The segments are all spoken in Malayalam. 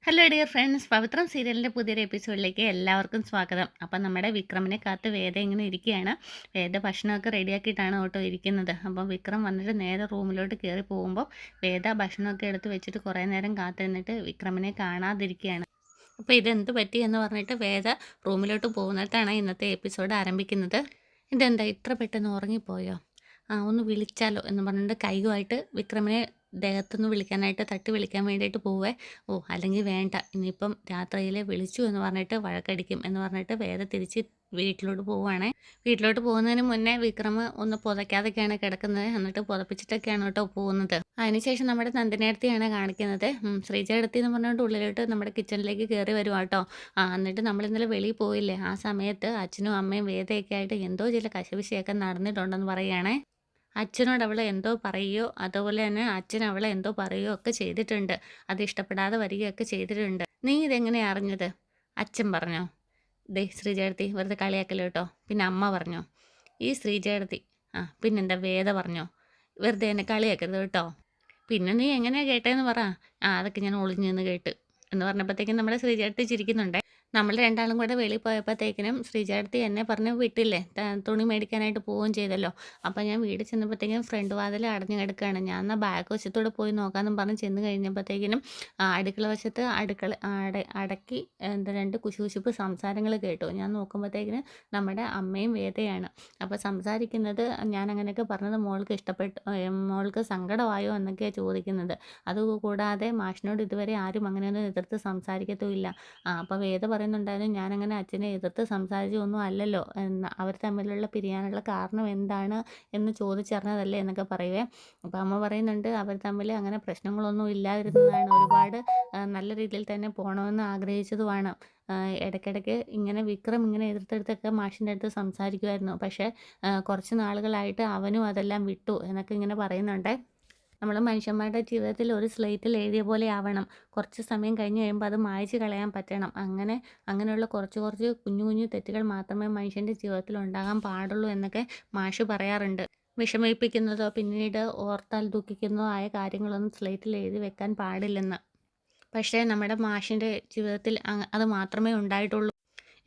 ഹലോ ഡിയർ ഫ്രണ്ട്സ്, പവിത്രം സീരിയലിൻ്റെ പുതിയൊരു എപ്പിസോഡിലേക്ക് എല്ലാവർക്കും സ്വാഗതം. അപ്പം നമ്മുടെ വിക്രമിനെ കാത്ത് വേദ ഇങ്ങനെ ഇരിക്കുകയാണ്. വേദ ഭക്ഷണമൊക്കെ റെഡിയാക്കിയിട്ടാണ് കേട്ടോ ഇരിക്കുന്നത്. അപ്പം വിക്രം വന്നിട്ട് നേരെ റൂമിലോട്ട് കയറി പോകുമ്പോൾ വേദ ഭക്ഷണമൊക്കെ എടുത്ത് വെച്ചിട്ട് കുറേ നേരം കാത്തിരുന്നിട്ട് വിക്രമിനെ കാണാതിരിക്കുകയാണ്. അപ്പോൾ ഇതെന്ത് പറ്റി എന്ന് പറഞ്ഞിട്ട് വേദ റൂമിലോട്ട് പോകുന്നിടത്താണ് ഇന്നത്തെ എപ്പിസോഡ് ആരംഭിക്കുന്നത്. ഇതെന്താ ഇത്ര പെട്ടെന്ന് ഉറങ്ങിപ്പോയോ? ഒന്ന് വിളിച്ചാലോ എന്ന് പറഞ്ഞിട്ട് കൈയുമായിട്ട് വിക്രമിനെ ദേഹത്തുനിന്ന് വിളിക്കാനായിട്ട് തട്ടി വിളിക്കാൻ വേണ്ടിയിട്ട് പോവേ. അല്ലെങ്കിൽ വേണ്ട, ഇനിയിപ്പം രാത്രിയിൽ വിളിച്ചു എന്ന് പറഞ്ഞിട്ട് വഴക്കടിക്കും എന്ന് പറഞ്ഞിട്ട് വേദ തിരിച്ച് വീട്ടിലോട്ട് പോവുകയാണേ. വീട്ടിലോട്ട് പോകുന്നതിന് മുന്നേ വിക്രമ് ഒന്ന് പുതയ്ക്കാതൊക്കെയാണ് കിടക്കുന്നത്. എന്നിട്ട് പുതപ്പിച്ചിട്ടൊക്കെയാണ് കേട്ടോ പോകുന്നത്. അതിനുശേഷം നമ്മുടെ നന്ദിനിയടുത്തിയാണ് കാണിക്കുന്നത്. ശ്രീജ അടുത്തി എന്ന് പറഞ്ഞുകൊണ്ട് ഉള്ളിലോട്ട് നമ്മുടെ കിച്ചണിലേക്ക് കയറി വരും കേട്ടോ. എന്നിട്ട് നമ്മൾ ഇന്നലെ വെളിയിൽ പോയില്ലേ, ആ സമയത്ത് അച്ഛനും അമ്മയും വേദയൊക്കെ ആയിട്ട് എന്തോ ചില കശപിശയൊക്കെ നടന്നിട്ടുണ്ടെന്ന് പറയുകയാണേ. അച്ഛനോട് അവൾ എന്തോ പറയുകയോ അതുപോലെ തന്നെ അച്ഛൻ അവളെ എന്തോ പറയുകയോ ഒക്കെ ചെയ്തിട്ടുണ്ട്. അത് ഇഷ്ടപ്പെടാതെ വരികയൊക്കെ ചെയ്തിട്ടുണ്ട്. നീ ഇതെങ്ങനെയാണ് അറിഞ്ഞത്? അച്ഛൻ പറഞ്ഞോ? ദേ ശ്രീജേടത്തി വെറുതെ കളിയാക്കല്ലോ കേട്ടോ. പിന്നെ അമ്മ പറഞ്ഞോ? ഈ ശ്രീജേടത്തി. പിന്നെന്താ വേദ പറഞ്ഞോ? വെറുതെ എന്നെ കളിയാക്കരുത് കേട്ടോ. പിന്നെ നീ എങ്ങനെയാണ് കേട്ടതെന്ന് പറ. അതൊക്കെ ഞാൻ ഒളിഞ്ഞു നിന്ന് കേട്ട് എന്ന് പറഞ്ഞപ്പോഴത്തേക്കും നമ്മുടെ ശ്രീജേടത്തി ചിരിക്കുന്നുണ്ട്. നമ്മൾ രണ്ടാളും കൂടെ വെളിയിൽ പോയപ്പോഴത്തേക്കിനും ശ്രീജേടത്തി എന്നെ പറഞ്ഞ് വിട്ടില്ലേ, തുണി മേടിക്കാനായിട്ട് പോവുകയും ചെയ്തല്ലോ. അപ്പോൾ ഞാൻ വീട് ചെന്നപ്പോഴത്തേക്കും ഫ്രണ്ട് വാതിൽ അടഞ്ഞു കിടക്കുകയാണ്. ഞാൻ എന്നാൽ ബാക്ക് വശത്തൂടെ പോയി നോക്കാമെന്നും പറഞ്ഞ് ചെന്ന് കഴിഞ്ഞപ്പോഴത്തേക്കിനും അടുക്കള വശത്ത് അടക്കി രണ്ട് കുശുകുശുപ്പ് സംസാരങ്ങൾ കേട്ടു. ഞാൻ നോക്കുമ്പോഴത്തേക്കിന് നമ്മുടെ അമ്മയും വേദയാണ്. അപ്പോൾ സംസാരിക്കുന്നത് ഞാൻ അങ്ങനെയൊക്കെ പറഞ്ഞത് മോൾക്ക് ഇഷ്ടപ്പെട്ടു, മോൾക്ക് സങ്കടമായോ എന്നൊക്കെയാണ് ചോദിക്കുന്നത്. അതുകൂടാതെ മാഷിനോട് ഇതുവരെ ആരും അങ്ങനെയൊന്നും എതിർത്ത് സംസാരിക്കത്തുമില്ല. അപ്പോൾ വേദ പറയുന്നുണ്ടായിരുന്നു, ഞാനങ്ങനെ അച്ഛനെ എതിർത്ത് സംസാരിച്ചൊന്നും അല്ലല്ലോ, അവർ തമ്മിലുള്ള പിരിയാനുള്ള കാരണം എന്താണ് എന്ന് ചോദിച്ചറിഞ്ഞതല്ലേ എന്നൊക്കെ പറയുവേ. അപ്പോൾ അമ്മ പറയുന്നുണ്ട്, അവർ തമ്മിൽ അങ്ങനെ പ്രശ്നങ്ങളൊന്നും ഇല്ലാതിരുന്നതാണ്, ഒരുപാട് നല്ല രീതിയിൽ തന്നെ പോകണമെന്ന് ആഗ്രഹിച്ചതുമാണ്. ഇടയ്ക്കിടയ്ക്ക് ഇങ്ങനെ വിക്രം ഇങ്ങനെ എതിർത്തെടുത്തൊക്കെ മാഷിൻ്റെ അടുത്ത് സംസാരിക്കുമായിരുന്നു. പക്ഷേ കുറച്ച് നാളുകളായിട്ട് അവനും അതെല്ലാം വിട്ടു എന്നൊക്കെ ഇങ്ങനെ പറയുന്നുണ്ട്. നമ്മൾ മനുഷ്യന്മാരുടെ ജീവിതത്തിൽ ഒരു സ്ലേറ്റിൽ എഴുതിയ പോലെ ആവണം. കുറച്ച് സമയം കഴിഞ്ഞ് കഴിയുമ്പോൾ അത് മായ്ച്ച് കളയാൻ പറ്റണം. അങ്ങനെയുള്ള കുറച്ച് കുഞ്ഞു കുഞ്ഞു തെറ്റുകൾ മാത്രമേ മനുഷ്യൻ്റെ ജീവിതത്തിൽ ഉണ്ടാകാൻ പാടുള്ളൂ എന്നൊക്കെ മാഷ് പറയാറുണ്ട്. വിഷമിപ്പിക്കുന്നതോ പിന്നീട് ഓർത്താൽ ദുഃഖിക്കുന്നതോ ആയ കാര്യങ്ങളൊന്നും സ്ലേറ്റിൽ എഴുതി വെക്കാൻ പാടില്ലെന്ന്. പക്ഷേ നമ്മുടെ മാഷിൻ്റെ ജീവിതത്തിൽ അത് മാത്രമേ ഉണ്ടായിട്ടുള്ളൂ.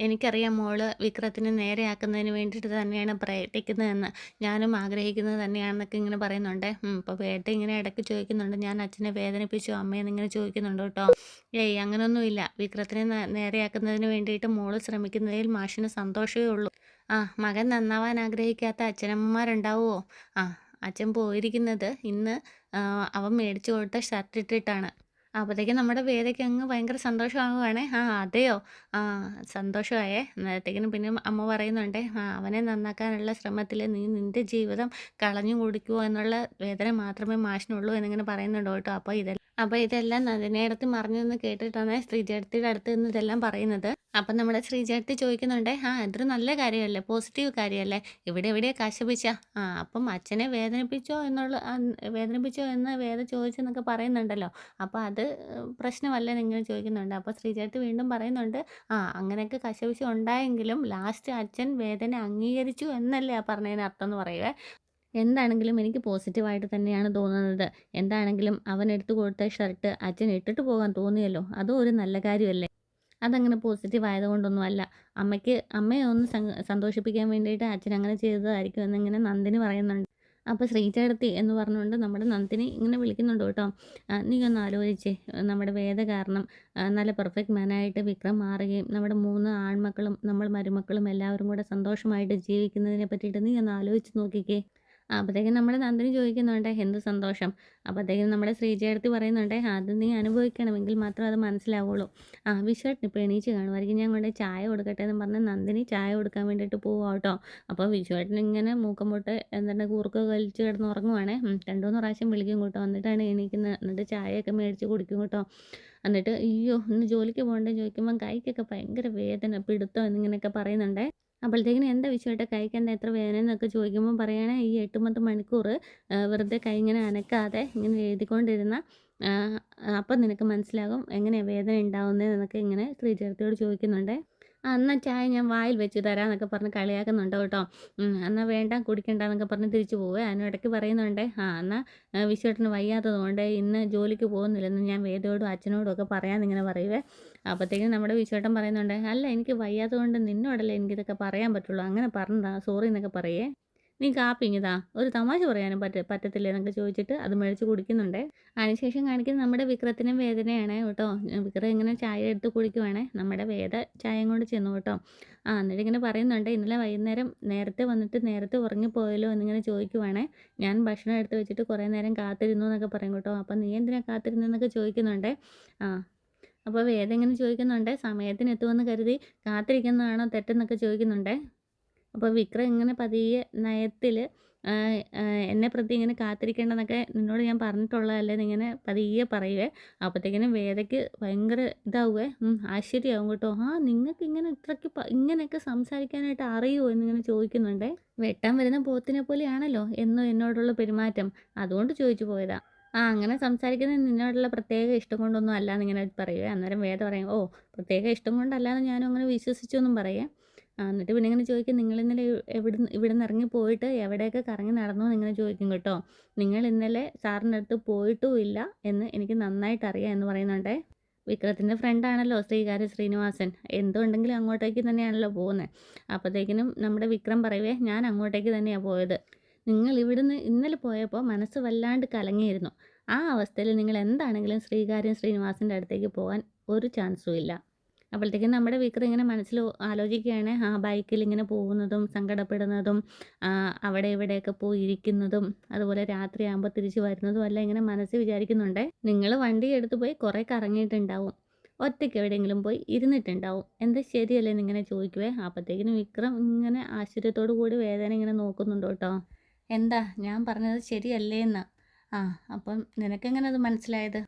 എനിക്കറിയാം മോള് വിക്രത്തിനെ നേരെയാക്കുന്നതിന് വേണ്ടിയിട്ട് തന്നെയാണ് പ്രയത്നിക്കുന്നതെന്ന്. ഞാനും ആഗ്രഹിക്കുന്നത് തന്നെയാണെന്നൊക്കെ ഇങ്ങനെ പറയുന്നുണ്ട്. ഇപ്പോൾ വേട്ട ഇങ്ങനെ ഇടയ്ക്ക് ചോദിക്കുന്നുണ്ട്, ഞാൻ അച്ഛനെ വേദനിപ്പിച്ചോ അമ്മയെന്ന് ഇങ്ങനെ ചോദിക്കുന്നുണ്ട് കേട്ടോ. അങ്ങനെയൊന്നുമില്ല. വിക്രത്തിനെ നേരെയാക്കുന്നതിന് വേണ്ടിയിട്ട് മോള് ശ്രമിക്കുന്നതിൽ മാഷിന് സന്തോഷമേ ഉള്ളൂ. മകൻ നന്നാവാൻ ആഗ്രഹിക്കാത്ത അച്ഛനമ്മമാരുണ്ടാവുമോ? അച്ഛൻ പോയിരിക്കുന്നത് ഇന്ന് അവൻ മേടിച്ചു കൊടുത്ത ഷർട്ട് ഇട്ടിട്ടാണ്. അപ്പോഴത്തേക്കും നമ്മുടെ വേദയ്ക്ക് അങ്ങ് ഭയങ്കര സന്തോഷമാകുവാണേ. അതെയോ? ആ സന്തോഷമായേ. അന്നേരത്തേക്കിനും പിന്നെ അമ്മ പറയുന്നുണ്ട്, അവനെ നന്നാക്കാനുള്ള ശ്രമത്തിൽ നീ നിൻ്റെ ജീവിതം കളഞ്ഞു കുടിക്കുമോ എന്നുള്ള വേദന മാത്രമേ മാഷിനുള്ളൂ എന്നിങ്ങനെ പറയുന്നുണ്ട് കേട്ടോ. അപ്പോൾ ഇതെല്ലാം നന്ദിനിയേടത്തി മറിഞ്ഞു നിന്ന് കേട്ടിട്ടാണ് ശ്രീജേടത്തിയുടെ അടുത്ത് നിന്ന് ഇതെല്ലാം പറയുന്നത്. അപ്പം നമ്മുടെ ശ്രീജേടത്തി ചോദിക്കുന്നുണ്ട്, ഇതൊരു നല്ല കാര്യമല്ലേ, പോസിറ്റീവ് കാര്യമല്ലേ, ഇവിടെ എവിടെയാണ് കശപിശ? അപ്പം അച്ഛനെ വേദനിപ്പിച്ചോ എന്ന് വേദ ചോദിച്ചെന്നൊക്കെ പറയുന്നുണ്ടല്ലോ. അപ്പോൾ അത് പ്രശ്നമല്ലെന്ന് ഇങ്ങനെ ചോദിക്കുന്നുണ്ട്. അപ്പോൾ ശ്രീജേടത്തി വീണ്ടും പറയുന്നുണ്ട്, അങ്ങനെയൊക്കെ കശപിശ ഉണ്ടായെങ്കിലും ലാസ്റ്റ് അച്ഛൻ വേദന അംഗീകരിച്ചു എന്നല്ലേ ആ പറഞ്ഞതിന് അർത്ഥം എന്ന് പറയുവേ. എന്താണെങ്കിലും എനിക്ക് പോസിറ്റീവായിട്ട് തന്നെയാണ് തോന്നുന്നത്. എന്താണെങ്കിലും അവൻ എടുത്തു കൊടുത്ത ഷർട്ട് അച്ഛൻ ഇട്ടിട്ട് പോകാൻ തോന്നിയല്ലോ, അതും ഒരു നല്ല കാര്യമല്ലേ. അതങ്ങനെ പോസിറ്റീവ് ആയതുകൊണ്ടൊന്നും അല്ല. അമ്മയെ ഒന്ന് സന്തോഷിപ്പിക്കാൻ വേണ്ടിയിട്ട് അച്ഛൻ അങ്ങനെ ചെയ്തതായിരിക്കും എന്നിങ്ങനെ നന്ദിനി പറയുന്നുണ്ട്. അപ്പോൾ ശ്രീചേടത്തി എന്ന് പറഞ്ഞുകൊണ്ട് നമ്മുടെ നന്ദിനി ഇങ്ങനെ വിളിക്കുന്നുണ്ട് കേട്ടോ. നീ ഒന്ന് ആലോചിച്ചേ, നമ്മുടെ വേദ കാരണം നല്ല പെർഫെക്റ്റ് മാനായിട്ട് വിക്രം മാറുകയും നമ്മുടെ 3 ആൺമക്കളും നമ്മൾ മരുമക്കളും എല്ലാവരും കൂടെ സന്തോഷമായിട്ട് ജീവിക്കുന്നതിനെ പറ്റിയിട്ട് നീ ഒന്ന് ആലോചിച്ച് നോക്കിക്കേ. അപ്പോഴത്തേക്കും നമ്മുടെ നന്ദിനി ചോദിക്കുന്നുണ്ട്, എന്ത് സന്തോഷം? അപ്പോഴത്തേക്കും നമ്മുടെ ശ്രീജയടുത്ത് പറയുന്നുണ്ട്, അത് നീ അനുഭവിക്കണമെങ്കിൽ മാത്രം അത് മനസ്സിലാവുള്ളൂ. വിശ്വേട്ടൻ ഇപ്പോൾ എണീച്ച് കാണുമായിരിക്കും, ഞാൻ കൊണ്ട് ചായ കൊടുക്കട്ടെ എന്ന് പറഞ്ഞ് നന്ദിനി ചായ കൊടുക്കാൻ വേണ്ടിയിട്ട് പോവാം കേട്ടോ. അപ്പോൾ വിശ്വേട്ടൻ ഇങ്ങനെ മൂക്കം പൊട്ട് എന്താണ് കൂർക്ക വലിച്ച് കിടന്ന് ഉറങ്ങുവാണേ. 2-3 പ്രാവശ്യം വിളിക്കും കേട്ടോ, എന്നിട്ടാണ് എണീക്കുന്നത്. എന്നിട്ട് ചായയൊക്കെ മേടിച്ച് കുടിക്കും കേട്ടോ. എന്നിട്ട് അയ്യോ ഇന്ന് ജോലിക്ക് പോകണ്ടേ ചോദിക്കുമ്പം കൈക്കൊക്കെ ഭയങ്കര വേദന പിടുത്തം എന്നിങ്ങനെയൊക്കെ പറയുന്നുണ്ടേ. അപ്പോഴത്തേക്കിനും എന്താ വിഷയമായിട്ട് കൈക്ക് എന്താ എത്ര വേദന എന്നൊക്കെ ചോദിക്കുമ്പോൾ പറയുകയാണെ, ഈ 8-10 മണിക്കൂർ വെറുതെ കൈ ഇങ്ങനെ അനക്കാതെ ഇങ്ങനെ എഴുതിക്കൊണ്ടിരുന്ന അപ്പം നിനക്ക് മനസ്സിലാകും എങ്ങനെയാണ് വേദന ഉണ്ടാവുന്നത് എന്നൊക്കെ ഇങ്ങനെ ശ്രീചേടത്തിയോട് ചോദിക്കുന്നുണ്ട്. എന്നാൽ ചായ ഞാൻ വായിൽ വെച്ച് തരാമെന്നൊക്കെ പറഞ്ഞ് കളിയാക്കുന്നുണ്ട് കേട്ടോ. എന്നാൽ വേണ്ട കുടിക്കണ്ടാന്നൊക്കെ പറഞ്ഞ് തിരിച്ചു പോവേ. അതിനും ഇടയ്ക്ക് പറയുന്നുണ്ട്, എന്നാൽ വിശ്വേട്ടന് വയ്യാത്തതുകൊണ്ട് ഇന്ന് ജോലിക്ക് പോകുന്നില്ലെന്ന് ഞാൻ വേദയോടും അച്ഛനോടും ഒക്കെ പറയാമെന്നിങ്ങനെ പറയുവേ. അപ്പോഴത്തേക്കും നമ്മുടെ വിശ്വേട്ടൻ പറയുന്നുണ്ട്, അല്ല എനിക്ക് വയ്യാത്തതുകൊണ്ട് നിന്നോടല്ലേ എനിക്കിതൊക്കെ പറയാൻ പറ്റുള്ളൂ, അങ്ങനെ പറഞ്ഞതാ, സോറി എന്നൊക്കെ പറയേ. നീ കാപ്പി ഇങ്ങിതാ, ഒരു തമാശ പറയാനും പറ്റത്തില്ലേ എന്നൊക്കെ ചോദിച്ചിട്ട് അത് മേടിച്ച് കുടിക്കുന്നുണ്ട്. അതിനുശേഷം കാണിക്കുന്നത് നമ്മുടെ വിക്രത്തിനും വേദനയാണ് കേട്ടോ. വിക്രം ഇങ്ങനെ ചായ എടുത്ത് കുടിക്കുവാണേ. നമ്മുടെ വേദ ചായയും കൊണ്ട് ചെന്നു കേട്ടോ. എന്നിട്ട് ഇങ്ങനെ പറയുന്നുണ്ട്, ഇന്നലെ വൈകുന്നേരം നേരത്തെ വന്നിട്ട് നേരത്തെ ഉറങ്ങിപ്പോയല്ലോ എന്നിങ്ങനെ ചോദിക്കുവാണേ. ഞാൻ ഭക്ഷണം എടുത്ത് വെച്ചിട്ട് കുറേ നേരം കാത്തിരുന്നു എന്നൊക്കെ പറയും കേട്ടോ. അപ്പം നീ എന്തിനാ കാത്തിരുന്നെന്നൊക്കെ ചോദിക്കുന്നുണ്ട്. അപ്പോൾ വേദ ഇങ്ങനെ ചോദിക്കുന്നുണ്ട്, സമയത്തിന് എത്തുമെന്ന് കരുതി കാത്തിരിക്കുന്നതാണോ തെറ്റെന്നൊക്കെ ചോദിക്കുന്നുണ്ട്. അപ്പോൾ വിക്രം ഇങ്ങനെ പതിയെ നയത്തിൽ എന്നെ പ്രതി ഇങ്ങനെ കാത്തിരിക്കേണ്ടെന്നൊക്കെ നിന്നോട് ഞാൻ പറഞ്ഞിട്ടുള്ളതല്ലേ എന്നിങ്ങനെ പതിയെ പറയുവേ. അപ്പോഴത്തേക്കിനും വേദയ്ക്ക് ഭയങ്കര ഇതാവുമേ, ആശ്ചര്യമാവും കേട്ടോ. നിങ്ങൾക്ക് ഇങ്ങനെ ഇത്രയ്ക്ക് ഇങ്ങനെയൊക്കെ സംസാരിക്കാനായിട്ട് അറിയുമോ എന്നിങ്ങനെ ചോദിക്കുന്നുണ്ട്. വെട്ടാൻ വരുന്ന പോത്തിനെ പോലെയാണല്ലോ എന്നും എന്നോടുള്ള പെരുമാറ്റം, അതുകൊണ്ട് ചോദിച്ചു പോയതാ. അങ്ങനെ സംസാരിക്കുന്നത് നിന്നോടുള്ള പ്രത്യേക ഇഷ്ടം കൊണ്ടൊന്നും അല്ല എന്നിങ്ങനെ പറയുവേ. അന്നേരം വേദ പറയും, പ്രത്യേക ഇഷ്ടം കൊണ്ടല്ലാന്ന് ഞാനും അങ്ങനെ വിശ്വസിച്ചൊന്നും പറയേ. എന്നിട്ട് പിന്നെ ഇങ്ങനെ ചോദിക്കും, നിങ്ങൾ ഇന്നലെ ഇവിടെ നിന്ന് ഇറങ്ങി പോയിട്ട് എവിടെയൊക്കെ കറങ്ങി നടന്നു എന്നിങ്ങനെ ചോദിക്കും കേട്ടോ. നിങ്ങൾ ഇന്നലെ സാറിൻ്റെ അടുത്ത് പോയിട്ടും ഇല്ല എന്ന് എനിക്ക് നന്നായിട്ട് അറിയാം എന്ന് പറയുന്നുണ്ടേ. വിക്രത്തിൻ്റെ ഫ്രണ്ടാണല്ലോ ശ്രീനിവാസൻ, എന്തുണ്ടെങ്കിലും അങ്ങോട്ടേക്ക് തന്നെയാണല്ലോ പോകുന്നത്. അപ്പോഴത്തേക്കിനും നമ്മുടെ വിക്രം പറയുവേ, ഞാൻ അങ്ങോട്ടേക്ക് തന്നെയാണ് പോയത്. നിങ്ങൾ ഇവിടുന്ന് ഇന്നലെ പോയപ്പോൾ മനസ്സ് വല്ലാണ്ട് കലങ്ങിയിരുന്നു. ആ അവസ്ഥയിൽ നിങ്ങൾ എന്താണെങ്കിലും ശ്രീനിവാസൻ്റെ അടുത്തേക്ക് പോകാൻ ഒരു ചാൻസും ഇല്ല. അപ്പോഴത്തേക്കും നമ്മുടെ വിക്രം ഇങ്ങനെ മനസ്സിൽ ആലോചിക്കുകയാണ്, ബൈക്കിൽ ഇങ്ങനെ പോകുന്നതും സങ്കടപ്പെടുന്നതും അവിടെ ഇവിടെയൊക്കെ പോയി ഇരിക്കുന്നതും അതുപോലെ രാത്രിയാകുമ്പോൾ തിരിച്ച് വരുന്നതും എല്ലാം ഇങ്ങനെ മനസ്സിൽ വിചാരിക്കുന്നുണ്ട്. നിങ്ങൾ വണ്ടി എടുത്ത് പോയി കുറേ കറങ്ങിയിട്ടുണ്ടാവും, ഒറ്റയ്ക്ക് എവിടെയെങ്കിലും പോയി ഇരുന്നിട്ടുണ്ടാവും, എന്താ ശരിയല്ലേ എന്നിങ്ങനെ ചോദിക്കുവേ. അപ്പോഴത്തേക്കിനും വിക്രം ഇങ്ങനെ ആശ്ചര്യത്തോടു കൂടി വേദന ഇങ്ങനെ നോക്കുന്നുണ്ട് കേട്ടോ. എന്താ ഞാൻ പറഞ്ഞത് ശരിയല്ലേ എന്ന്? അപ്പം നിനക്കെങ്ങനെ അത് മനസ്സിലായത്?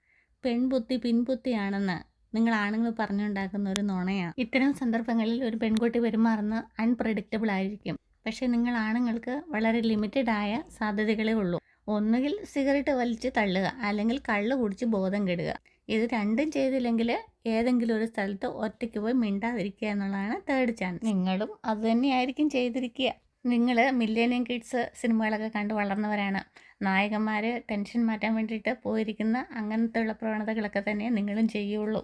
പെൺബുദ്ധി പിൻബുദ്ധിയാണെന്ന് നിങ്ങൾ ആണുങ്ങൾ പറഞ്ഞുണ്ടാക്കുന്ന ഒരു നുണയാണ്. ഇത്തരം സന്ദർഭങ്ങളിൽ ഒരു പെൺകുട്ടി പെരുമാറുന്നത് അൺപ്രഡിക്റ്റബിൾ ആയിരിക്കും. പക്ഷേ നിങ്ങൾ ആണുങ്ങൾക്ക് വളരെ ലിമിറ്റഡ് ആയ സാധ്യതകളേ ഉള്ളൂ. ഒന്നുകിൽ സിഗരറ്റ് വലിച്ച് തള്ളുക, അല്ലെങ്കിൽ കള്ള് കുടിച്ച് ബോധം കെടുക. ഇത് രണ്ടും ചെയ്തില്ലെങ്കിൽ ഏതെങ്കിലും ഒരു സ്ഥലത്ത് ഒറ്റയ്ക്ക് പോയി മിണ്ടാതിരിക്കുക എന്നുള്ളതാണ് തേർഡ് ചാൻസ്. നിങ്ങളും അത് തന്നെയായിരിക്കും ചെയ്തിരിക്കുക. നിങ്ങൾ മില്ലേനിയം കിഡ്സ് സിനിമകളൊക്കെ കണ്ട് വളർന്നവരാണ്. നായകന്മാർ ടെൻഷൻ മാറ്റാൻ വേണ്ടിയിട്ട് പോയിരിക്കുന്ന അങ്ങനത്തെ ഉള്ള പ്രവണതകളൊക്കെ തന്നെ നിങ്ങളും ചെയ്യുള്ളൂ.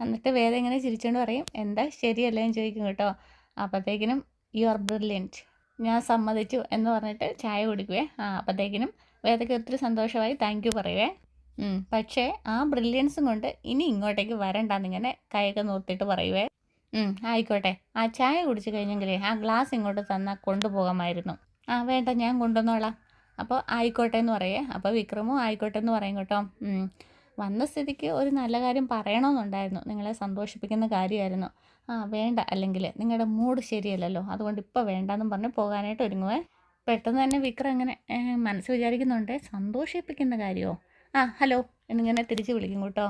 എന്നിട്ട് വേദ ഇങ്ങനെ ചിരിച്ചുകൊണ്ട് പറയും, എന്താ ശരിയല്ലേ എന്ന് ചോദിക്കും കേട്ടോ. അപ്പോഴത്തേക്കിനും യു ആർ ബ്രില്യൻറ്റ്, ഞാൻ സമ്മതിച്ചു എന്ന് പറഞ്ഞിട്ട് ചായ കുടിക്കുവേ. അപ്പോഴത്തേക്കിനും വേദയ്ക്ക് ഒത്തിരി സന്തോഷമായി താങ്ക് യു പറയുവേ. പക്ഷേ ആ ബ്രില്യൻസും കൊണ്ട് ഇനി ഇങ്ങോട്ടേക്ക് വരണ്ടെന്നിങ്ങനെ കൈയൊക്കെ നോർത്തിട്ട് പറയുവേ. ആയിക്കോട്ടെ, ആ ചായ കുടിച്ച് കഴിഞ്ഞെങ്കിലേ ആ ഗ്ലാസ് ഇങ്ങോട്ട് തന്നാൽ കൊണ്ടുപോകാമായിരുന്നു. വേണ്ട ഞാൻ കൊണ്ടുവന്നോളാം. അപ്പോൾ ആയിക്കോട്ടെ എന്ന് പറയേ. അപ്പോൾ വിക്രമും ആയിക്കോട്ടെ എന്ന് പറയും കേട്ടോ. വന്ന സ്ഥിതിക്ക് ഒരു നല്ല കാര്യം പറയണമെന്നുണ്ടായിരുന്നു, നിങ്ങളെ സന്തോഷിപ്പിക്കുന്ന കാര്യമായിരുന്നു. വേണ്ട, അല്ലെങ്കിൽ നിങ്ങളുടെ മൂഡ് ശരിയല്ലല്ലോ, അതുകൊണ്ട് ഇപ്പോൾ വേണ്ടെന്നും പറഞ്ഞ് പോകാനായിട്ട് ഒരുങ്ങുവേ. പെട്ടെന്ന് തന്നെ വിക്രം ഇങ്ങനെ മനസ്സ് വിചാരിക്കുന്നുണ്ട്, സന്തോഷിപ്പിക്കുന്ന കാര്യമോ? ഹലോ എന്നിങ്ങനെ തിരിച്ച് വിളിക്കും കേട്ടോ.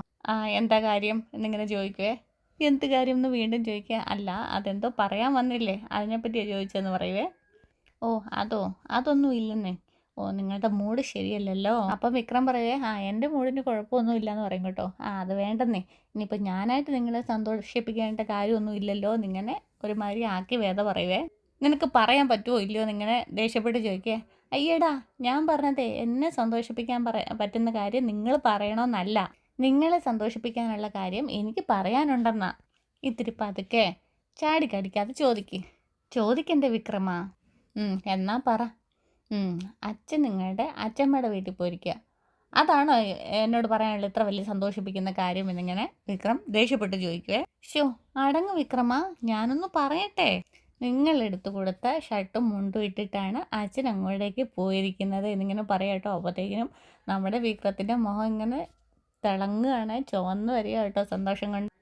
എന്താ കാര്യം എന്നിങ്ങനെ ചോദിക്കുവേ. എന്ത് കാര്യം എന്ന് വീണ്ടും ചോദിക്കുക. അല്ല അതെന്തോ പറയാൻ വന്നില്ലേ, അതിനെപ്പറ്റിയാണ് ചോദിച്ചതെന്ന് പറയുവേ. അതൊന്നും ഇല്ലെന്നേ. നിങ്ങളുടെ മൂഡ് ശരിയല്ലല്ലോ. അപ്പം വിക്രം പറയുവേ, എൻ്റെ മൂഡിന് കുഴപ്പമൊന്നും ഇല്ലയെന്ന് പറയും കേട്ടോ. അത് വേണ്ടെന്നേ, ഇനിയിപ്പോൾ ഞാനായിട്ട് നിങ്ങളെ സന്തോഷിപ്പിക്കേണ്ട കാര്യമൊന്നും ഇല്ലല്ലോ എന്നിങ്ങനെ ഒരുമാതിരി ആക്കി വേദ പറയുവേ. നിനക്ക് പറയാൻ പറ്റുമോ ഇല്ലയോ എന്നിങ്ങനെ ദേഷ്യപ്പെട്ട് ചോദിക്കേ. അയ്യടാ, ഞാൻ പറഞ്ഞതേ എന്നെ സന്തോഷിപ്പിക്കാൻ പറ്റുന്ന കാര്യം നിങ്ങൾ പറയണമെന്നല്ല, നിങ്ങളെ സന്തോഷിപ്പിക്കാനുള്ള കാര്യം എനിക്ക് പറയാനുണ്ടെന്നാ. ഇത്തിരി പതുക്കെ ചാടിക്കടിക്കാതെ ചോദിക്കണ്ടേ വിക്രമ? എന്നാ പറ. അച്ഛൻ നിങ്ങളുടെ അച്ഛമ്മയുടെ വീട്ടിൽ പോയിരിക്കുക, അതാണോ എന്നോട് പറയാനുള്ള ഇത്ര വലിയ സന്തോഷിപ്പിക്കുന്ന കാര്യം എന്നിങ്ങനെ വിക്രം ദേഷ്യപ്പെട്ട് ചോദിക്കുവേ. അടങ്ങ് വിക്രമ, ഞാനൊന്ന് പറയട്ടെ. നിങ്ങൾ എടുത്തു കൊടുത്ത ഷർട്ടും മുണ്ടും ഇട്ടിട്ടാണ് അച്ഛൻ അങ്ങോട്ടേക്ക് പോയിരിക്കുന്നത് എന്നിങ്ങനെ പറയാട്ടോ. അപ്പോഴത്തേക്കിനും നമ്മുടെ വിക്രത്തിൻ്റെ മുഖം ഇങ്ങനെ തിളങ്ങുകയാണ്, ചുവന്ന് വരിക കേട്ടോ സന്തോഷം കൊണ്ട്.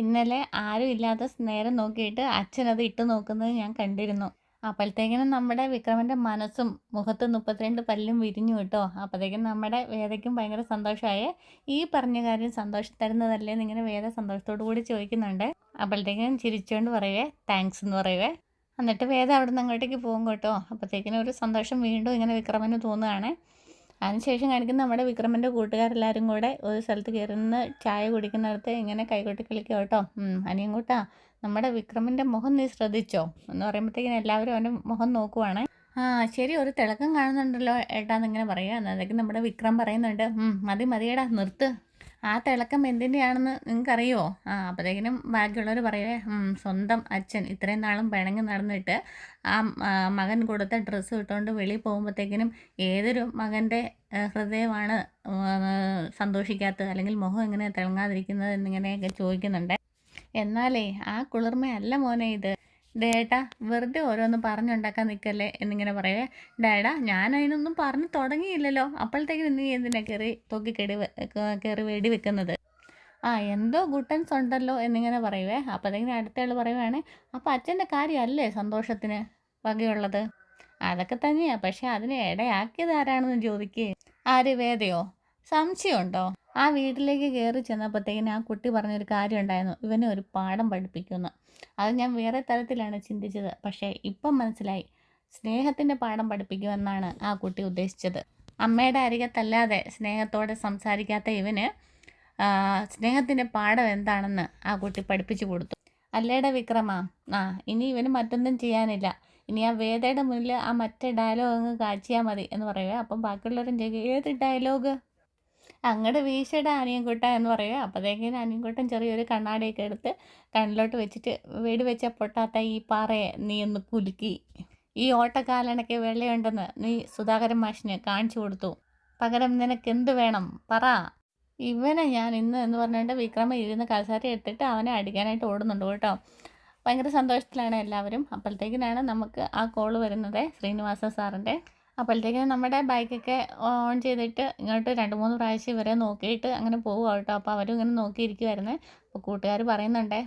ഇന്നലെ ആരും ഇല്ലാത്ത നേരം നോക്കിയിട്ട് അച്ഛനത് ഇട്ട് നോക്കുന്നത് ഞാൻ കണ്ടിരുന്നു. അപ്പോഴത്തേക്കിനും നമ്മുടെ വിക്രമൻ്റെ മനസ്സും മുഖത്ത് 32 പല്ലും വിരിഞ്ഞു കേട്ടോ. അപ്പോഴത്തേക്കും നമ്മുടെ വേദയ്ക്കും ഭയങ്കര സന്തോഷമായ ഈ പറഞ്ഞ കാര്യം സന്തോഷം തരുന്നതല്ലേ എന്നിങ്ങനെ വേദ സന്തോഷത്തോടു കൂടി ചോദിക്കുന്നുണ്ട്. അപ്പോഴത്തേക്കും ചിരിച്ചുകൊണ്ട് പറയുവേ, താങ്ക്സ് എന്ന് പറയുവേ. എന്നിട്ട് വേദ അവിടെ നിന്ന് അങ്ങോട്ടേക്ക് പോകും കേട്ടോ. അപ്പോഴത്തേക്കിനും ഒരു സന്തോഷം വീണ്ടും ഇങ്ങനെ വിക്രമന് തോന്നുകയാണ്. അതിനുശേഷം കാണിക്കുന്ന നമ്മുടെ വിക്രമൻ്റെ കൂട്ടുകാരെല്ലാവരും കൂടെ ഒരു സ്ഥലത്ത് കയറുന്ന ചായ കുടിക്കുന്നിടത്ത് ഇങ്ങനെ കൈകൊട്ടി കളിക്കുക കേട്ടോ. അനിയൻകൂട്ടാ, നമ്മുടെ വിക്രമിൻ്റെ മുഖം നീ ശ്രദ്ധിച്ചോ എന്ന് പറയുമ്പോഴത്തേക്കിനും എല്ലാവരും അവൻ്റെ മുഖം നോക്കുവാണ്. ആ ശരി, ഒരു തിളക്കം കാണുന്നുണ്ടല്ലോ ഏട്ടാന്നിങ്ങനെ പറയുക. അന്നേരത്തേക്ക് നമ്മുടെ വിക്രം പറയുന്നുണ്ട്, മതി മതിയെടാ നിർത്ത്. ആ തിളക്കം എന്തിൻ്റെയാണെന്ന് നിങ്ങൾക്കറിയുമോ? അപ്പോഴത്തേക്കിനും ബാക്കിയുള്ളവർ പറയുവേ, സ്വന്തം അച്ഛൻ ഇത്രയും നാളും പിണങ്ങി നടന്നിട്ട് ആ മകൻ കൊടുത്ത ഡ്രസ്സ് ഇട്ടുകൊണ്ട് വെളിയിൽ പോകുമ്പോഴത്തേക്കിനും ഏതൊരു മകൻ്റെ ഹൃദയമാണ് സന്തോഷിക്കാത്തത്, അല്ലെങ്കിൽ മുഖം എങ്ങനെ തിളങ്ങാതിരിക്കുന്നത് എന്നിങ്ങനെയൊക്കെ ചോദിക്കുന്നുണ്ട്. എന്നാലേ ആ കുളിർമയല്ല മോനെ ഇത്. ഡേട്ടാ വെറുതെ ഓരോന്ന് പറഞ്ഞുണ്ടാക്കാൻ നിൽക്കല്ലേ എന്നിങ്ങനെ പറയേ. ഡേടാ ഞാൻ അതിനൊന്നും പറഞ്ഞു തുടങ്ങിയില്ലല്ലോ, അപ്പോഴത്തേക്കിനും നീ എന്തിനാ കയറി വെടി വെക്കുന്നത്? എന്തോ ഗുട്ടൻസ് ഉണ്ടല്ലോ എന്നിങ്ങനെ പറയുവേ. അപ്പോഴത്തേക്കിനും അടുത്തയാൾ പറയുവാണ്, അപ്പോൾ അച്ഛൻ്റെ കാര്യമല്ലേ സന്തോഷത്തിന് വകയുള്ളത്? അതൊക്കെ തന്നെയാ, പക്ഷെ അതിനെ ഇടയാക്കിയത് ആരാണെന്ന് ചോദിക്കേ. ആര്, വേദയോ? സംശയമുണ്ടോ? ആ വീട്ടിലേക്ക് കയറി ചെന്നപ്പോഴത്തേക്കിനും ആ കുട്ടി പറഞ്ഞൊരു കാര്യം ഉണ്ടായിരുന്നു, ഇവനെ ഒരു പാഠം പഠിപ്പിക്കുമെന്ന്. അത് ഞാൻ വേറെ തരത്തിലാണ് ചിന്തിച്ചത്, പക്ഷേ ഇപ്പം മനസ്സിലായി, സ്നേഹത്തിൻ്റെ പാഠം പഠിപ്പിക്കുമെന്നാണ് ആ കുട്ടി ഉദ്ദേശിച്ചത്. അമ്മയുടെ അരികത്തല്ലാതെ സ്നേഹത്തോടെ സംസാരിക്കാത്ത ഇവന് സ്നേഹത്തിൻ്റെ പാഠം എന്താണെന്ന് ആ കുട്ടി പഠിപ്പിച്ചു കൊടുത്തു. അല്ലേടെ വിക്രമ, ഇനി ഇവന് മറ്റൊന്നും ചെയ്യാനില്ല, ഇനി ആ വേദയുടെ മുന്നിൽ ആ മറ്റേ ഡയലോഗ് അങ്ങ് കാച്ചിയാൽ മതി എന്ന് പറയുക. അപ്പം ബാക്കിയുള്ളവരും ചോദിക്കുക, ഏത് ഡയലോഗ്? അങ്ങോട്ട് വീശയുടെ അനിയൻകുട്ട എന്ന് പറയുക. അപ്പോഴത്തേക്കിനും അനിയൻകുട്ടൻ ചെറിയൊരു കണ്ണാടിയൊക്കെ എടുത്ത് കണ്ണിലോട്ട് വെച്ചിട്ട്, വെടി വെച്ച പൊട്ടാത്ത ഈ പാറയെ നീ ഒന്ന് കുലുക്കി, ഈ ഓട്ടക്കാലണയ്ക്ക് വെള്ളയുണ്ടെന്ന് നീ സുധാകരൻ മാഷിന് കാണിച്ചു കൊടുത്തു, പകരം നിനക്ക് എന്ത് വേണം പറ. ഇവനെ ഞാൻ ഇന്ന് എന്ന് പറഞ്ഞുകൊണ്ട് വിക്രമ ഇരുന്ന് കസേര എടുത്തിട്ട് അവനെ അടിക്കാനായിട്ട് ഓടുന്നുണ്ട് കേട്ടോ. ഭയങ്കര സന്തോഷത്തിലാണ് എല്ലാവരും. അപ്പോഴത്തേക്കിനാണ് നമുക്ക് ആ കോള് വരുന്നത്, ശ്രീനിവാസ സാറിൻ്റെ. അപ്പോഴത്തേക്കും നമ്മുടെ ബൈക്കൊക്കെ ഓൺ ചെയ്തിട്ട് ഇങ്ങോട്ട് 2-3 പ്രാവശ്യം ഇവരെ നോക്കിയിട്ട് അങ്ങനെ പോകുക കേട്ടോ. അപ്പോൾ അവരും ഇങ്ങനെ നോക്കിയിരിക്കുമായിരുന്നു. അപ്പോൾ കൂട്ടുകാർ പറയുന്നുണ്ട്,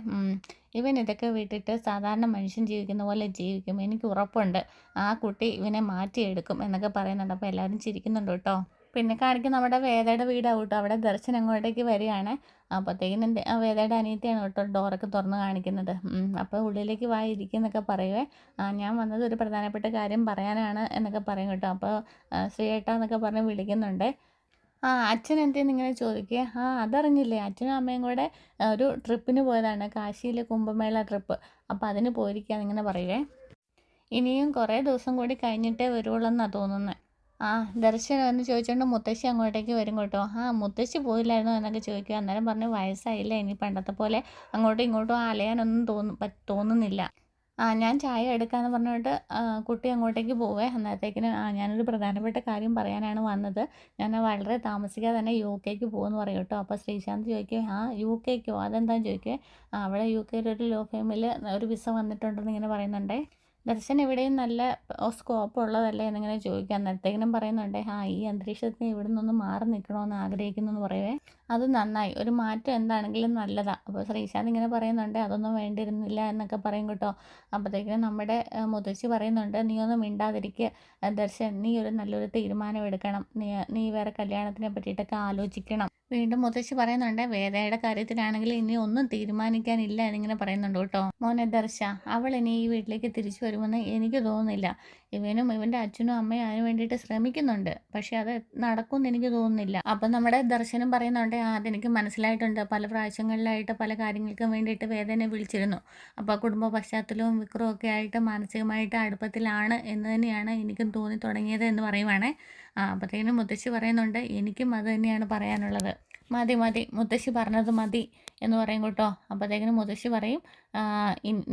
ഇവൻ ഇതൊക്കെ വിട്ടിട്ട് സാധാരണ മനുഷ്യൻ ജീവിക്കുന്ന പോലെ ജീവിക്കും, എനിക്ക് ഉറപ്പുണ്ട്, ആ കുട്ടി ഇവനെ മാറ്റിയെടുക്കും എന്നൊക്കെ പറയുന്നുണ്ട്. അപ്പോൾ എല്ലാവരും ചിരിക്കുന്നുണ്ട് കേട്ടോ. പിന്നെ കാണിക്കും നമ്മുടെ വേദയുടെ വീടാവും കേട്ടോ. അവിടെ ദർശൻ അങ്ങോട്ടേക്ക് വരികയാണ്. അപ്പോഴത്തേക്കിനും വേദയുടെ അനിയത്തിയാണ് കേട്ടോ ഡോറൊക്കെ തുറന്ന് കാണിക്കുന്നത്. അപ്പോൾ ഉള്ളിലേക്ക് ഇരിക്കുന്നൊക്കെ പറയുവേ. ഞാൻ വന്നത് ഒരു പ്രധാനപ്പെട്ട കാര്യം പറയാനാണ് എന്നൊക്കെ പറയും കേട്ടോ. അപ്പോൾ ശ്രീയേട്ട എന്നൊക്കെ പറഞ്ഞ് വിളിക്കുന്നുണ്ട്. അച്ഛൻ എന്തെന്ന് ഇങ്ങനെ ചോദിക്കുക. അതറിഞ്ഞില്ലേ, അച്ഛനും അമ്മയും കൂടെ ഒരു ട്രിപ്പിന് പോയതാണ്, കാശിയിൽ കുംഭമേള ട്രിപ്പ്. അപ്പോൾ അതിന് പോയിരിക്കുകയാണ് ഇങ്ങനെ പറയുവേ. ഇനിയും കുറേ ദിവസം കൂടി കഴിഞ്ഞിട്ടേ വരുള്ളൂ എന്നാണ് തോന്നുന്നത്. ദർശനം എന്ന് ചോദിച്ചുകൊണ്ട് മുത്തശ്ശി അങ്ങോട്ടേക്ക് വരും കേട്ടോ. മുത്തശ്ശി പോയില്ലായിരുന്നോ എന്നൊക്കെ ചോദിക്കുക. അന്നേരം പറഞ്ഞു, വയസ്സായില്ല, ഇനി പണ്ടത്തെ പോലെ അങ്ങോട്ടും ഇങ്ങോട്ടും അലയാനൊന്നും തോന്നുന്നില്ല. ഞാൻ ചായ എടുക്കാമെന്ന് പറഞ്ഞുകൊണ്ട് കുട്ടി അങ്ങോട്ടേക്ക് പോവേ. അന്നേരത്തേക്കിന് ഞാനൊരു പ്രധാനപ്പെട്ട കാര്യം പറയാനാണ് വന്നത്, ഞാൻ വളരെ താമസിക്കാതെ തന്നെ UK പോകുമെന്ന് പറയും കേട്ടോ. അപ്പോൾ ശ്രീശാന്ത് ചോദിക്കുക, UK അതെന്താണെന്ന് ചോദിക്കുക. അവിടെ UK ഒരു ലോ ഫേമിൽ ഒരു വിസ വന്നിട്ടുണ്ടെന്ന് ഇങ്ങനെ പറയുന്നുണ്ടേ. ദർശൻ ഇവിടെയും നല്ല സ്കോപ്പ് ഉള്ളതല്ലേ എന്നിങ്ങനെ ചോദിക്കുക. അന്നേരത്തേക്കിനും പറയുന്നുണ്ട്, ഈ അന്തരീക്ഷത്തിന് ഇവിടെ നിന്നൊന്ന് മാറി നിൽക്കണമെന്ന് ആഗ്രഹിക്കുന്നു എന്ന് പറയുവേ. അത് നന്നായി, ഒരു മാറ്റം എന്താണെങ്കിലും നല്ലതാണ്. അപ്പോൾ ശ്രീശാന്ത് ഇങ്ങനെ പറയുന്നുണ്ട്, അതൊന്നും വേണ്ടിയിരുന്നില്ല എന്നൊക്കെ പറയും കേട്ടോ. അപ്പോഴത്തേക്കിനും നമ്മുടെ മുത്തശ്ശി പറയുന്നുണ്ട്, നീ ഒന്നും മിണ്ടാതിരിക്കുക ദർശൻ, നീ ഒരു നല്ലൊരു തീരുമാനം എടുക്കണം, നീ വേറെ കല്യാണത്തിനെ പറ്റിയിട്ടൊക്കെ ആലോചിക്കണം. വീണ്ടും മുത്തശ്ശി പറയുന്നുണ്ട്, വേദയുടെ കാര്യത്തിലാണെങ്കിൽ ഇനി ഒന്നും തീരുമാനിക്കാനില്ല എന്നിങ്ങനെ പറയുന്നുണ്ട് കേട്ടോ. മോനെ ദർശ, അവൾ ഇനി ഈ വീട്ടിലേക്ക് തിരിച്ചു വരുമെന്ന് എനിക്ക് തോന്നുന്നില്ല. ഇവനും ഇവൻ്റെ അച്ഛനും അമ്മയും അതിന് വേണ്ടിയിട്ട് ശ്രമിക്കുന്നുണ്ട്, പക്ഷെ അത് നടക്കുമെന്ന് എനിക്ക് തോന്നുന്നില്ല. അപ്പം നമ്മുടെ ദർശനം പറയുന്നുണ്ട്, അതെനിക്ക് മനസ്സിലായിട്ടുണ്ട്, പല പ്രാവശ്യങ്ങളിലായിട്ട് പല കാര്യങ്ങൾക്കും വേണ്ടിയിട്ട് വേദനെ വിളിച്ചിരുന്നു. അപ്പോൾ കുടുംബ പശ്ചാത്തലവും വിക്രവും ഒക്കെ ആയിട്ട് മാനസികമായിട്ട് അടുപ്പത്തിലാണ് എന്ന് തന്നെയാണ് എനിക്കും തോന്നി തുടങ്ങിയത് എന്ന് പറയുവാണേ. അപ്പോഴത്തേനും മുത്തശ്ശി പറയുന്നുണ്ട്, എനിക്കും അത് തന്നെയാണ് പറയാനുള്ളത്. മതി മുത്തശ്ശി പറഞ്ഞത് മതി എന്ന് പറയും കേട്ടോ. അപ്പോഴത്തേക്കിനും മുത്തശ്ശി പറയും,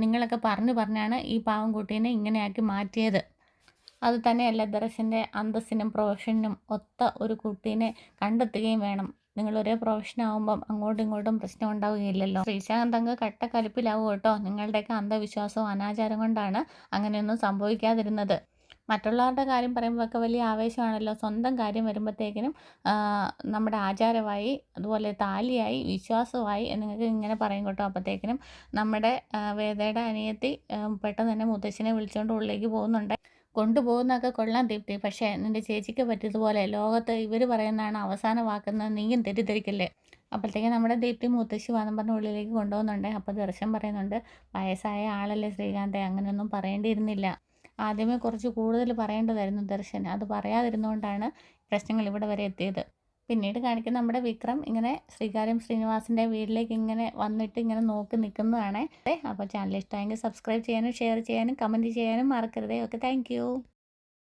നിങ്ങളൊക്കെ പറഞ്ഞാണ് ഈ പാവം കുട്ടീനെ ഇങ്ങനെയാക്കി മാറ്റിയത്. അത് തന്നെയല്ല ദർശൻ്റെ അന്തസ്സിനും പ്രൊഫഷനും ഒത്ത ഒരു കുട്ടീനെ കണ്ടെത്തുകയും വേണം. നിങ്ങൾ ഒരേ പ്രൊഫഷനാകുമ്പം അങ്ങോട്ടും ഇങ്ങോട്ടും പ്രശ്നം ഉണ്ടാവുകയില്ലല്ലോ. ശ്രീശാന്ത് അങ്ങ് കട്ട കലിപ്പിലാവും കേട്ടോ. നിങ്ങളുടെയൊക്കെ അന്ധവിശ്വാസവും അനാചാരം കൊണ്ടാണ് അങ്ങനെയൊന്നും സംഭവിക്കാതിരുന്നത്. മറ്റുള്ളവരുടെ കാര്യം പറയുമ്പോഴൊക്കെ വലിയ ആവേശമാണല്ലോ, സ്വന്തം കാര്യം വരുമ്പോഴത്തേക്കിനും നമ്മുടെ ആചാരമായി, അതുപോലെ താലിയായി, വിശ്വാസമായി എന്നൊക്കെ ഇങ്ങനെ പറയും കേട്ടോ. അപ്പോഴത്തേക്കിനും നമ്മുടെ വേദയുടെ അനിയത്തി പെട്ടെന്ന് തന്നെ മുത്തശ്ശിനെ വിളിച്ചുകൊണ്ട് ഉള്ളിലേക്ക് പോകുന്നുണ്ട്. കൊണ്ടുപോകുന്നതൊക്കെ കൊള്ളാം ദീപ്തി, പക്ഷേ നിൻ്റെ ചേച്ചിക്ക് പറ്റിയതുപോലെ ലോകത്ത് ഇവർ പറയുന്നതാണ് അവസാന വാക്കെന്ന് നീയും തെറ്റിദ്ധരിക്കല്ലേ. അപ്പോഴത്തേക്കും നമ്മുടെ ദീപ്തി മുത്തശ്ശി വാദം പറഞ്ഞ ഉള്ളിലേക്ക് കൊണ്ടുപോകുന്നുണ്ട്. അപ്പോൾ ദർശൻ പറയുന്നുണ്ട്, വയസ്സായ ആളല്ലേ ശ്രീകാന്തെ, അങ്ങനെയൊന്നും പറയേണ്ടിയിരുന്നില്ല, ആദ്യമേ കുറച്ച് കൂടുതൽ പറയേണ്ടതായിരുന്നു ദർശൻ, അത് പറയാതിരുന്നുകൊണ്ടാണ് പ്രശ്നങ്ങൾ ഇവിടെ വരെ എത്തിയത്. പിന്നീട് കാണിക്കുന്ന നമ്മുടെ വിക്രം ഇങ്ങനെ ശ്രീകാര്യം ശ്രീനിവാസിൻ്റെ വീട്ടിലേക്ക് ഇങ്ങനെ വന്നിട്ട് ഇങ്ങനെ നോക്കി നിൽക്കുന്നതാണ്. അപ്പോൾ ചാനൽ ഇഷ്ടമായെങ്കിൽ സബ്സ്ക്രൈബ് ചെയ്യാനും ഷെയർ ചെയ്യാനും കമൻറ്റ് ചെയ്യാനും മറക്കരുതേ. Okay, thank